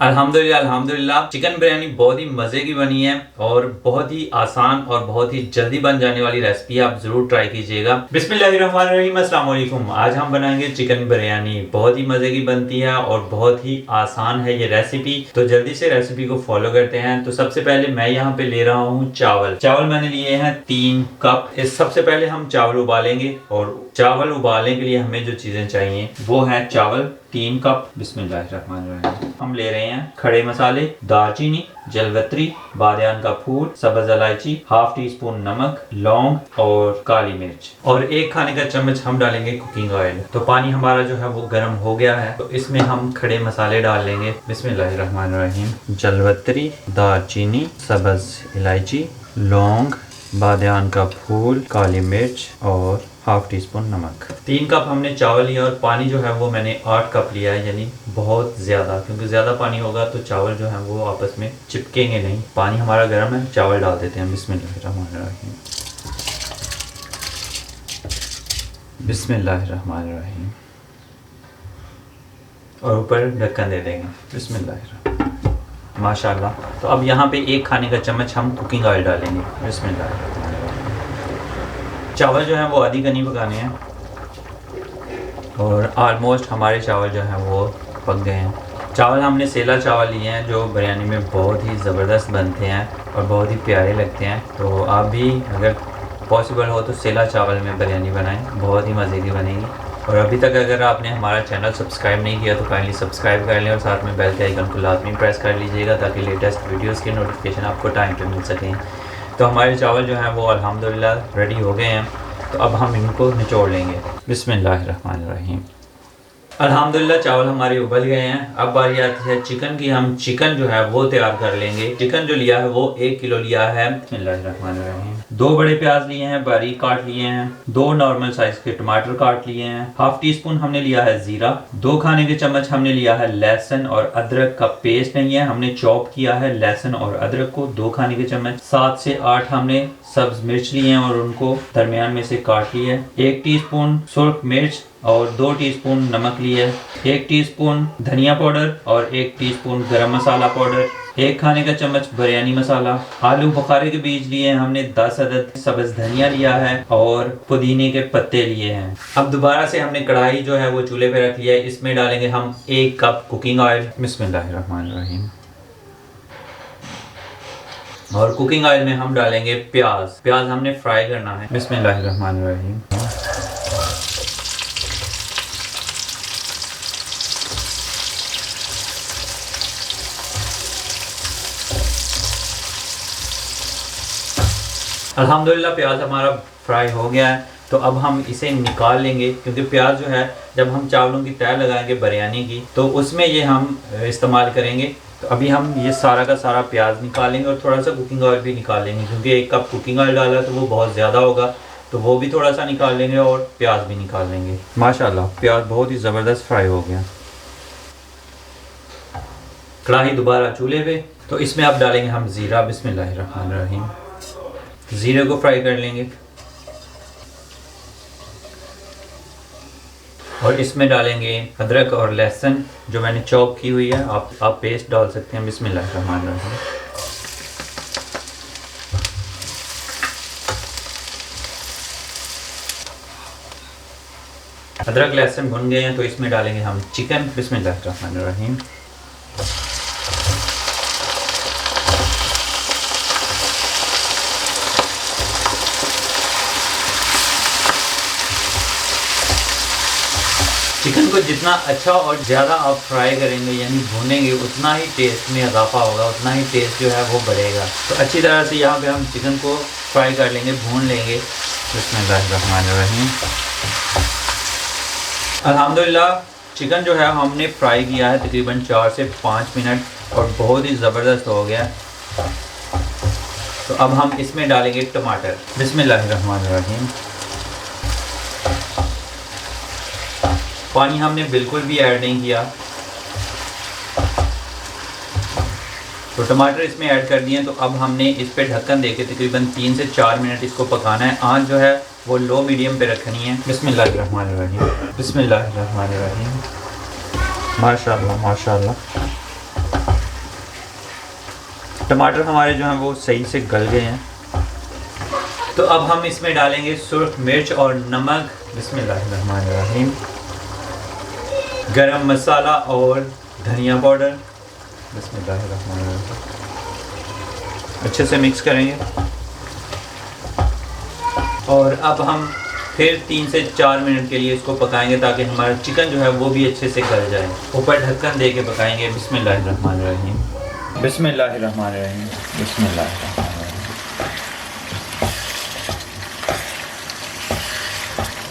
अल्हम्दुलिल्लाह अल्हम्दुलिल्लाह। चिकन बिरयानी बहुत ही मज़े की बनी है और बहुत ही आसान और बहुत ही जल्दी बन जाने वाली रेसिपी है। आप ज़रूर ट्राई कीजिएगा। बिस्मिल्लाहिर्रहमानिर्रहीम, अस्सलाम वालेकुम। आज हम बनाएंगे चिकन बिरयानी। बहुत ही मज़े की बनती है और बहुत ही आसान है ये रेसिपी। तो जल्दी से रेसिपी को फॉलो करते हैं। तो सबसे पहले मैं यहाँ पे ले रहा हूँ चावल मैंने लिए हैं 3 कप। इस सबसे पहले हम चावल उबालेंगे और चावल उबालने के लिए हमें जो चीज़ें चाहिए वो है चावल 3 कप। बिस्मिल्लाहिर्रहमानिर्रहीम। हम ले रहे हैं खड़े मसाले, दालचीनी, जलवत्री, बादियान का फूल, सब्ज इलायची, हाफ टी स्पून नमक, लौंग और काली मिर्च और 1 खाने का चम्मच हम डालेंगे कुकिंग ऑयल। तो पानी हमारा जो है वो गर्म हो गया है, तो इसमें हम खड़े मसाले डाल लेंगे। बिस्मिल्लाहिर्रहमानिर्रहीम। जलवत्री, दालचीनी, सब्ज इलायची, लौंग, बादियान का फूल, काली मिर्च और हाफ टी स्पून नमक। 3 कप हमने चावल लिया और पानी जो है वो मैंने 8 कप लिया है, यानी बहुत ज़्यादा, क्योंकि ज़्यादा पानी होगा तो चावल जो है वो आपस में चिपकेंगे नहीं। पानी हमारा गर्म है, चावल डाल देते हैं। बिस्मिल्लाहिर्रहमानिर्रहीम। बिस्मिल्लाहिर्रहमानिर्रहीम और ऊपर ढक्कन दे देंगे। बिस्मिल्लाहिर्रहमानिर्रहीम। माशाल्लाह। तो अब यहाँ पे 1 खाने का चम्मच हम कुकिंग ऑयल डालेंगे। बिस्मिल्लाहिर्रहमानिर्रहीम। चावल जो है वो आधी कनी पकाने हैं और ऑलमोस्ट हमारे चावल जो हैं वो पक गए हैं। चावल हमने सेला चावल लिए हैं जो बिरयानी में बहुत ही ज़बरदस्त बनते हैं और बहुत ही प्यारे लगते हैं। तो आप भी अगर पॉसिबल हो तो सेला चावल में बिरयानी बनाएं, बहुत ही मज़े की बनेगी। और अभी तक अगर आपने हमारा चैनल सब्सक्राइब नहीं किया तो काइंडली सब्सक्राइब कर लें और साथ में बेल के आइकन को लाजमी प्रेस कर लीजिएगा ताकि लेटेस्ट वीडियोज़ के नोटिफिकेशन आपको टाइम पर मिल सकें। तो हमारे चावल जो हैं वो अल्हम्दुलिल्लाह रेडी हो गए हैं। तो अब हम इनको निचोड़ लेंगे। बिस्मिल्लाहिर्रहमानिर्रहीम। अल्हम्दुलिल्लाह चावल हमारे उबल गए हैं। अब बारी आती है चिकन की। हम चिकन जो है वो तैयार कर लेंगे। चिकन जो लिया है वो 1 किलो लिया है। बिस्मिल्लाहिर्रहमानिर्रहीम। 2 बड़े प्याज लिए हैं, बारीक काट लिए हैं। 2 नॉर्मल साइज के टमाटर काट लिए हैं। हाफ टी स्पून हमने लिया है जीरा। 2 खाने के चम्मच हमने लिया है लहसुन और अदरक का पेस्ट नहीं है, हमने चॉप किया है लहसुन और अदरक को। 2 खाने के चम्मच। 7 से 8 हमने सब्ज मिर्च लिए हैं और उनको दरमियान में से काट लिए। 1 टीस्पून सुर्ख मिर्च और 2 टीस्पून नमक लिए। 1 टीस्पून धनिया पाउडर और 1 टीस्पून गरम मसाला पाउडर। 1 खाने का चम्मच बिरयानी मसाला। आलू बुखारे के बीज लिए हैं हमने 10 अदद। सब्ज धनिया लिया है और पुदीने के पत्ते लिए हैं। अब दोबारा से हमने कढ़ाई जो है वो चूल्हे पे रख लिया है। इसमें डालेंगे हम 1 कप कुकिंग ऑयल। बिस्मिल्लाहिर्रहमानिर्रहीम। और कुकिंग ऑयल में हम डालेंगे प्याज हमने फ्राई करना है। बिस्मिल्लाहिर्रहमानिर्रहीम। अल्हम्दुलिल्लाह प्याज हमारा फ्राई हो गया है। तो अब हम इसे निकाल लेंगे, क्योंकि प्याज जो है जब हम चावलों की तह लगाएंगे बिरयानी की तो उसमें ये हम इस्तेमाल करेंगे। तो अभी हम ये सारा का सारा प्याज निकालेंगे और थोड़ा सा कुकिंग ऑयल भी निकाल लेंगे, क्योंकि 1 कप कुकिंग ऑयल डाला तो वो बहुत ज़्यादा होगा, तो वो भी थोड़ा सा निकाल लेंगे और प्याज भी निकाल लेंगे। माशाल्लाह प्याज बहुत ही ज़बरदस्त फ्राई हो गया। कढ़ाई दोबारा चूल्हे पे। तो इसमें अब डालेंगे हम ज़ीरा। बिस्मिल्लाहिर्रहमानिर्रहीम। ज़ीरे को फ्राई कर लेंगे और इसमें डालेंगे अदरक और लहसुन जो मैंने चॉप की हुई है। आप पेस्ट डाल सकते हैं। बिस्मिल्लाहिर्रहमानिर्रहीम। अदरक लहसुन भुन गए हैं तो इसमें डालेंगे हम चिकन। बिस्मिल्लाहिर्रहमानिर्रहीम। चिकन को जितना अच्छा और ज़्यादा आप फ्राई करेंगे यानी भूनेंगे उतना ही टेस्ट में इजाफा होगा, उतना ही टेस्ट जो है वो बढ़ेगा। तो अच्छी तरह से यहाँ पे हम चिकन को फ्राई कर लेंगे, भून लेंगे। बिस्मिल्लाहिर्रहमानिर्रहीम। अल्हम्दुलिल्लाह चिकन जो है हमने फ्राई किया है तकरीबन 4 से 5 मिनट और बहुत ही ज़बरदस्त हो गया। तो अब हम इसमें डालेंगे टमाटर। बिस्मिल्लाहिर्रहमानिर्रहीम। पानी हमने बिल्कुल भी ऐड नहीं किया। तो टमाटर इसमें ऐड कर दिए। तो अब हमने इस पे ढक्कन देके तकरीबन 3 से 4 मिनट इसको पकाना है। आंच जो है वो लो मीडियम पे रखनी है। बिस्मिल्लाहिर्रहमानिर्रहीम। बिस्मिल्लाहिर्रहमानिर्रहीम। माशाल्लाह माशाल्लाह। टमाटर हमारे जो हैं वो सही से गल गए हैं। तो अब हम इसमें डालेंगे सुर्ख मिर्च और नमक। बिस्मिल्लाहिर्रहमानिर्रहीम। गरम मसाला और धनिया पाउडर। बिस्मिल्लाहिर्रहमानिर्रहीम। अच्छे से मिक्स करेंगे और अब हम फिर 3 से 4 मिनट के लिए इसको पकाएंगे ताकि हमारा चिकन जो है वो भी अच्छे से गल जाए। ऊपर ढक्कन दे के पकाएंगे। बिस्मिल्लाहिर्रहमानिर्रहीम। बिस्मिल्लाहिर्रहमानिर्रहीम। बिस्मिल्लाहिर्रहमानिर्रहीम।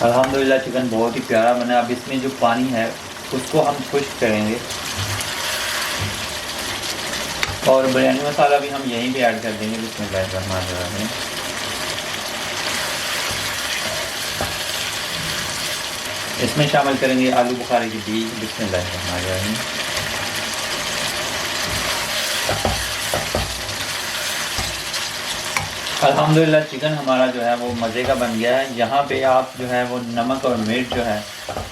अल्हम्दुलिल्लाह चिकन बहुत ही प्यारा बना। अब इसमें जो पानी है उसको हम खुश्क करेंगे और बिरयानी मसाला भी हम यहीं पे ऐड कर देंगे। बिस्मिल्लाहिर्रहमानिर्रहीम। इसमें शामिल करेंगे आलू बुखारे की बीज। बिस्मिल्लाहिर्रहमानिर्रहीम। अल्हम्दुलिल्लाह चिकन हमारा जो है वो मज़े का बन गया है। यहाँ पे आप जो है वो नमक और मिर्च जो है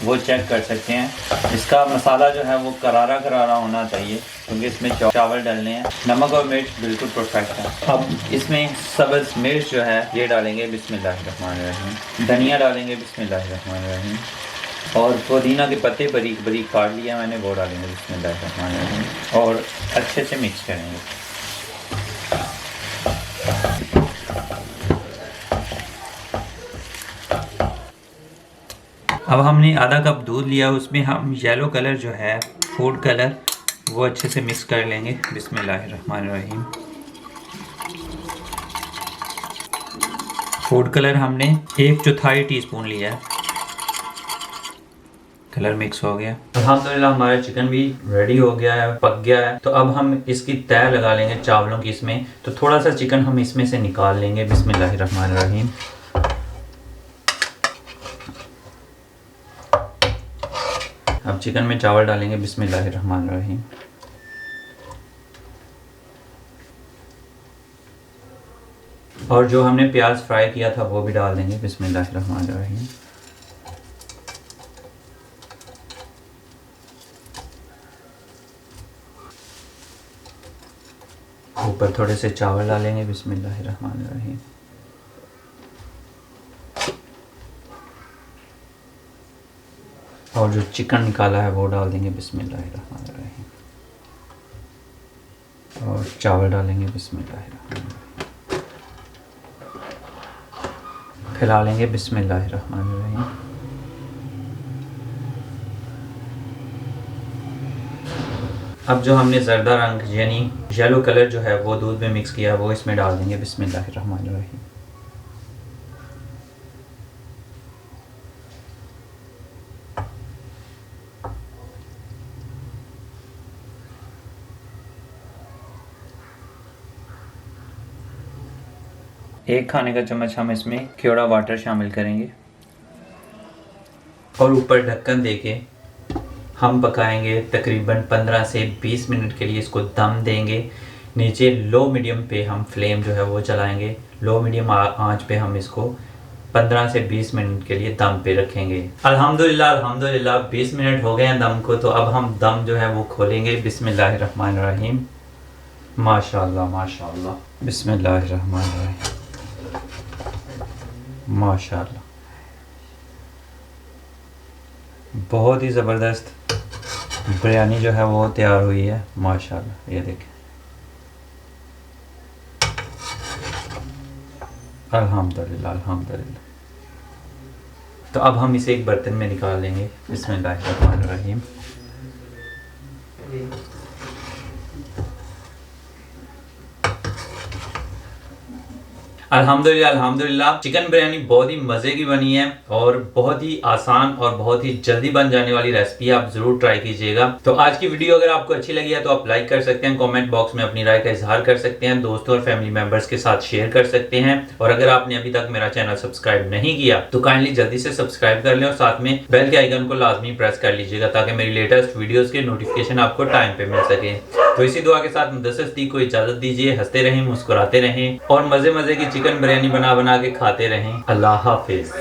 वो चेक कर सकते हैं। इसका मसाला जो है वो करारा करारा होना चाहिए क्योंकि इसमें चावल डालने हैं। नमक और मिर्च बिल्कुल परफेक्ट है। अब इसमें सब्ज़ मिर्च जो है ये डालेंगे। बिस्मिल्लाहिर्रहमानिर्रहीम। धनिया डालेंगे। बिस्मिल्लाहिर्रहमानिर्रहीम। और पुदीना के पत्ते बारीक बारीक काट लिया मैंने, वो डालेंगे। बिस्मिल्लाहिर्रहमानिर्रहीम। और अच्छे से मिक्स करेंगे। अब हमने आधा कप दूध लिया, उसमें हम येलो कलर जो है फूड कलर वो अच्छे से मिक्स कर लेंगे। बिस्मिल्लाहिर्रहमानिर्रहीम। फूड कलर हमने 1/4 टीस्पून लिया है। कलर मिक्स हो गया। अल्हम्दुलिल्लाह हमारा चिकन भी रेडी हो गया है, पक गया है। तो अब हम इसकी तह लगा लेंगे चावलों की इसमें। तो थोड़ा सा चिकन हम इसमें से निकाल लेंगे। बिस्मिल्लाहिर्रहमानिर्रहीम। अब चिकन में चावल डालेंगे। बिस्मिल्लाहिर्रहमानिर्रहीम। और जो हमने प्याज फ्राई किया था वो भी डाल देंगे। बिस्मिल्लाहिर्रहमानिर्रहीम। ऊपर थोड़े से चावल डालेंगे। बिस्मिल्लाहिर्रहमानिर्रहीम। और जो चिकन निकाला है वो डाल देंगे। बिस्मिल्लाहिर्रहमानिर्रहीम। और चावल डालेंगे। बिस्मिल्लाहिर्रहमानिर्रहीम। खिला लेंगे। बिस्मिल्लाहिर्रहमानिर्रहीम। अब जो हमने ज़र्दा रंग यानी येलो कलर जो है वो दूध में मिक्स किया है वो इसमें डाल देंगे। बिस्मिल्लाहिर्रहमानिर्रहीम। एक खाने का चम्मच हम इसमें केवड़ा वाटर शामिल करेंगे और ऊपर ढक्कन देके हम पकाएंगे तकरीबन 15 से 20 मिनट के लिए। इसको दम देंगे। नीचे लो मीडियम पे हम फ्लेम जो है वो चलाएंगे। लो मीडियम आंच पे हम इसको 15 से 20 मिनट के लिए दम पे रखेंगे। अल्हम्दुलिल्लाह 20 मिनट हो गए हैं दम को। तो अब हम दम जो है वो खोलेंगे। बिस्मिल्लाहिर्रहमानिर्रहीम। माशाअल्लाह माशाअल्लाह। बिस्मिल्लाहिर्रहमानिर्रहीम। माशाअल्लाह बहुत ही ज़बरदस्त बिरयानी जो है वो तैयार हुई है। माशाअल्लाह ये देखें। अल्हम्दुलिल्लाह अल्हम्दुलिल्लाह। तो अब हम इसे एक बर्तन में निकाल लेंगे। बिस्मिल्लाहिर्रहमानिर्रहीम। अल्हम्दुलिल्लाह अल्हम्दुलिल्लाह चिकन बिरयानी बहुत ही मज़े की बनी है और बहुत ही आसान और बहुत ही जल्दी बन जाने वाली रेसिपी है। आप ज़रूर ट्राई कीजिएगा। तो आज की वीडियो अगर आपको अच्छी लगी है तो आप लाइक कर सकते हैं, कमेंट बॉक्स में अपनी राय का इजहार कर सकते हैं, दोस्तों और फैमिली मेंबर्स के साथ शेयर कर सकते हैं। और अगर आपने अभी तक मेरा चैनल सब्सक्राइब नहीं किया तो काइंडली जल्दी से सब्सक्राइब कर लें और साथ में बेल के आइकन को लाजमी प्रेस कर लीजिएगा ताकि मेरी लेटेस्ट वीडियोज़ के नोटिफिकेशन आपको टाइम पे मिल सके। तो इसी दुआ के साथ मुदस्सिर सिद्दीक को इजाज़त दीजिए। हंसते रहें, मुस्कुराते रहें और मज़े मज़े की चिकन बिरयानी बना बना के खाते रहें। अल्लाह हाफिज़।